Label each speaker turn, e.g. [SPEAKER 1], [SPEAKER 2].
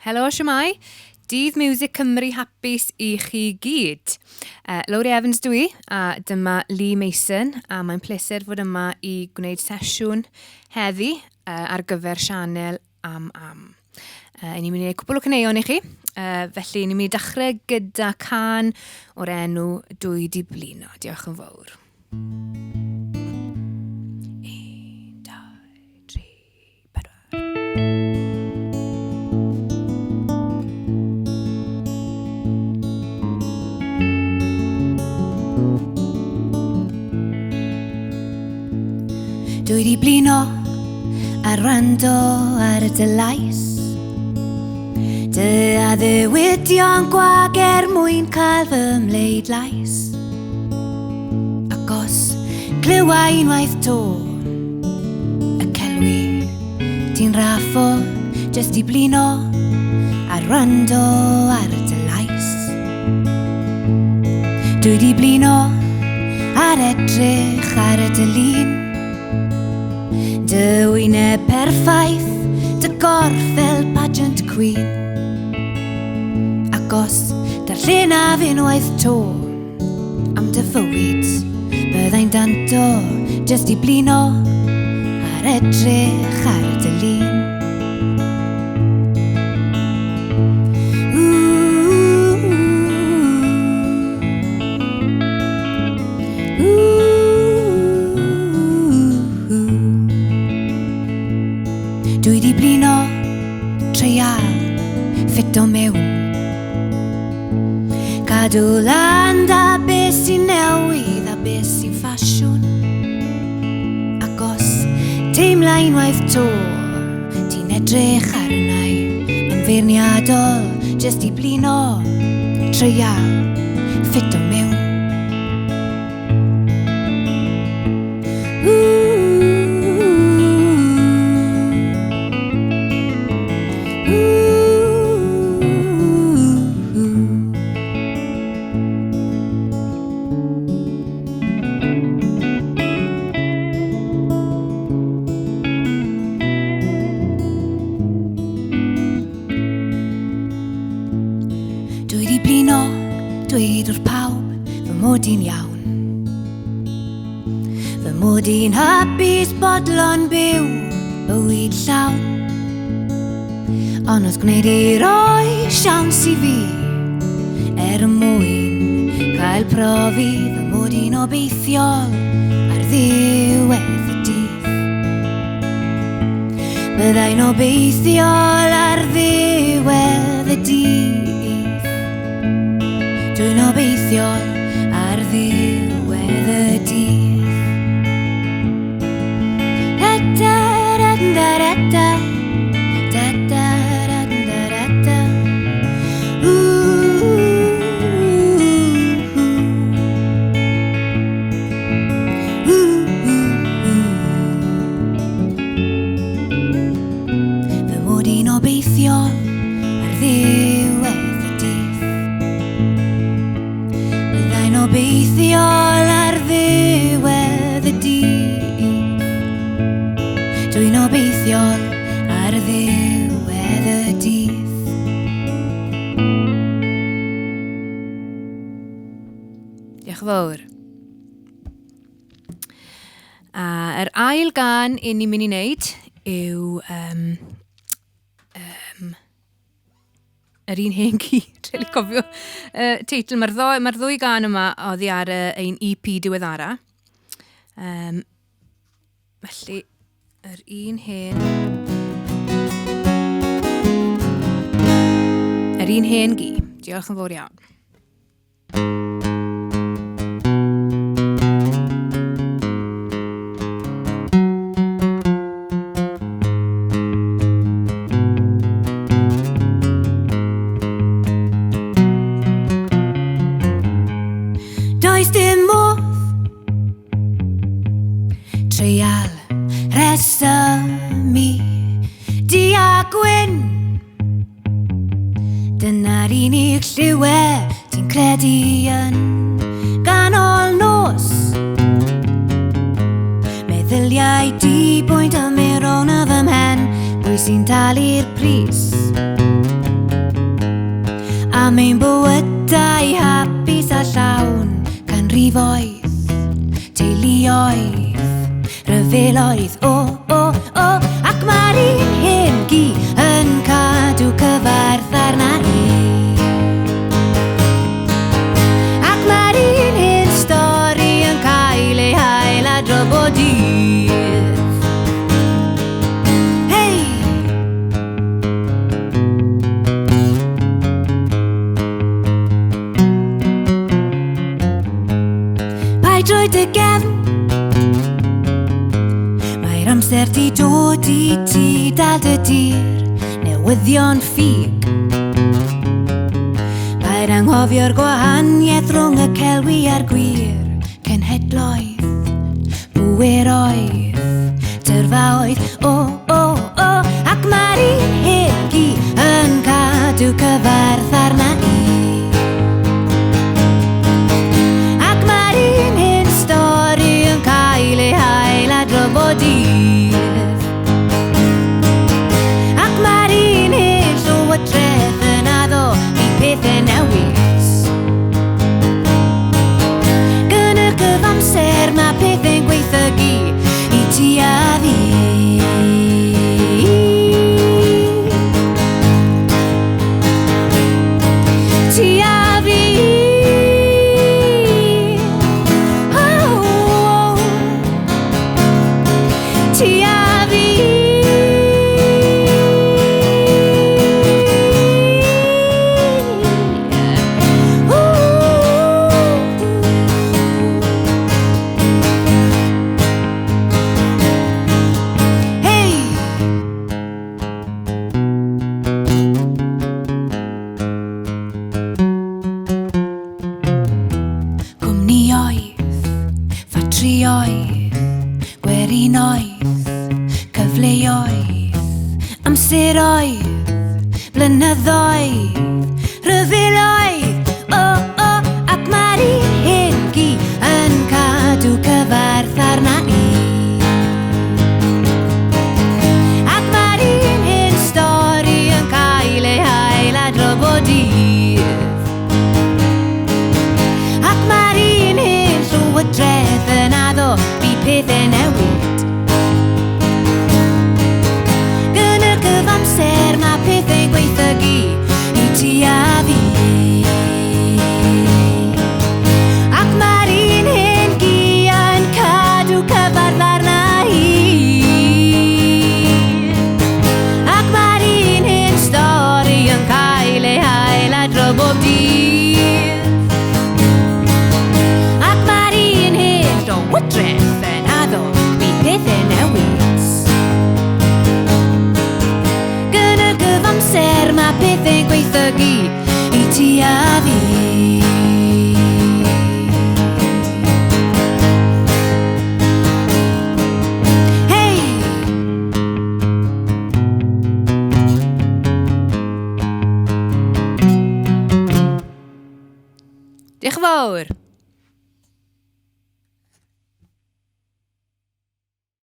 [SPEAKER 1] Helo, siamai. Dydd Miwsig Cymru hapus I chi gyd. Lowri Evans dwi, a dyma Lee Mason, a mae'n pleser fod yma I gwneud sesiwn heddi ar gyfer sianel am. Ni'n mynd I wneud cwbl o cyneuon I chi, felly ni'n mynd I dechrau gyda can o'r enw Dydd Blino. Diolch yn fawr. 1, 2, 3, 4. Dwi di blino a rando ar y dylais Dy a ddiwydion gwag mwyn cael fy mleidlais Ac os glywai unwaith to y celwi Ti'n raffo jyst I blino a rando ar y dylais Dwi di blino ar edrych ar y dylun Dy wyneb perffaith, dy gorff fel pageant queen Ac os darllen a fy unwaith to Am dy fywyd, byddai'n danto Jyst I blino ar edrych ar y dylun Dwi di blino, treial, ffito mewn Cadw land a beth sy'n newydd a beth sy'n ffasiwn Ac os teimla unwaith to Ti'n edrych ar ynnau Yn feirniadol, jyst I blino Treial, ffito mewn Dwi di blino, dweud wrth pawb fy mod i'n iawn Fy mod i'n hapus bodlon byw, bywyd llawn Ond wrth gwneud I roi siawns I fi mwyn cael profi fy mod i'n obeithiol ar ddiwedd y dydd Byddai'n obeithiol ar ddiwedd y dydd Dwi'n obeithiol ar ddiwedd y dydd Da-da-da-da-da-da Da-da-da-da-da-da Fy mod i'n obeithiol ar ddiwedd y dydd Byddai'n obeithiol ar ddiwedd y dydd Dwi'n obeithiol ar ddiwedd y dydd Diolch yn fawr Yr ail gan ni'n mynd I wneud yw yr un hen gi, treulio cofio teitl. Mae'r ddwy gan yma oddi ar ein EP diweddara. Felly, yr un hen... Yr un hen gi. Diolch yn fawr iawn. Does dim modd Treial rheswm I di a gwyn Dyna'r unig lliwe ti'n credu yn ganol nos Meddyliau di bwynt y mewn o fy mhen Pwy sy'n talu'r pris A mae'n bywydau hapus a llawn canrifoedd, teuluoedd, rhyfeloedd, ac mae'r un hyn gi yn cadw cyfarth arna i. Ac mae'r un hyn stori yn cael ei hael a dro dydd. Hei! Pai droi dy gefn, mae'r amser di dod i ti dal dy dir, newyddion ffug. Mae'r anghofio'r gwahaniaeth rhwng y celwi a'r gwir, cenhedloedd, bwyroedd, tyrfaoedd, ac mae'r un hyn gi yn cadw cyfarth arna i. Ac mae'r un hyn stori yn cael ei hael a dro dydd. Ac mae'r un hyn llywodraeth yn addo i pethau newid. Yn y cyfamser mae pethau'n gweithygu i ti a fi. Ti a fi. Ti a fi. Hey! Cwmnioedd, ffatrioedd, gwerinoedd, cyfleoedd, amseroedd, blynyddoedd, rhyfeloedd, ac mae'r un hyn gi yn cadw cyfarth arna i. Ac mae'r un hyn stori yn cael ei hael a dro dydd. Ac mae'r un hyn llywodraeth yn addo i pethau newid. Yn y cyfamser mae pethau'n gweithygu i ti a fi. Ac mae'r un hyn gi yn cadw cyfarth arna i. Ac mae'r un hyn stori yn cael ei hael a dro dydd. Ac mae'r un hyn llywodraeth yn addo i pethau newid. Yn y cyfamser mae pethau'n gweithygu i ti a fi. Hei! Diolch yn fawr.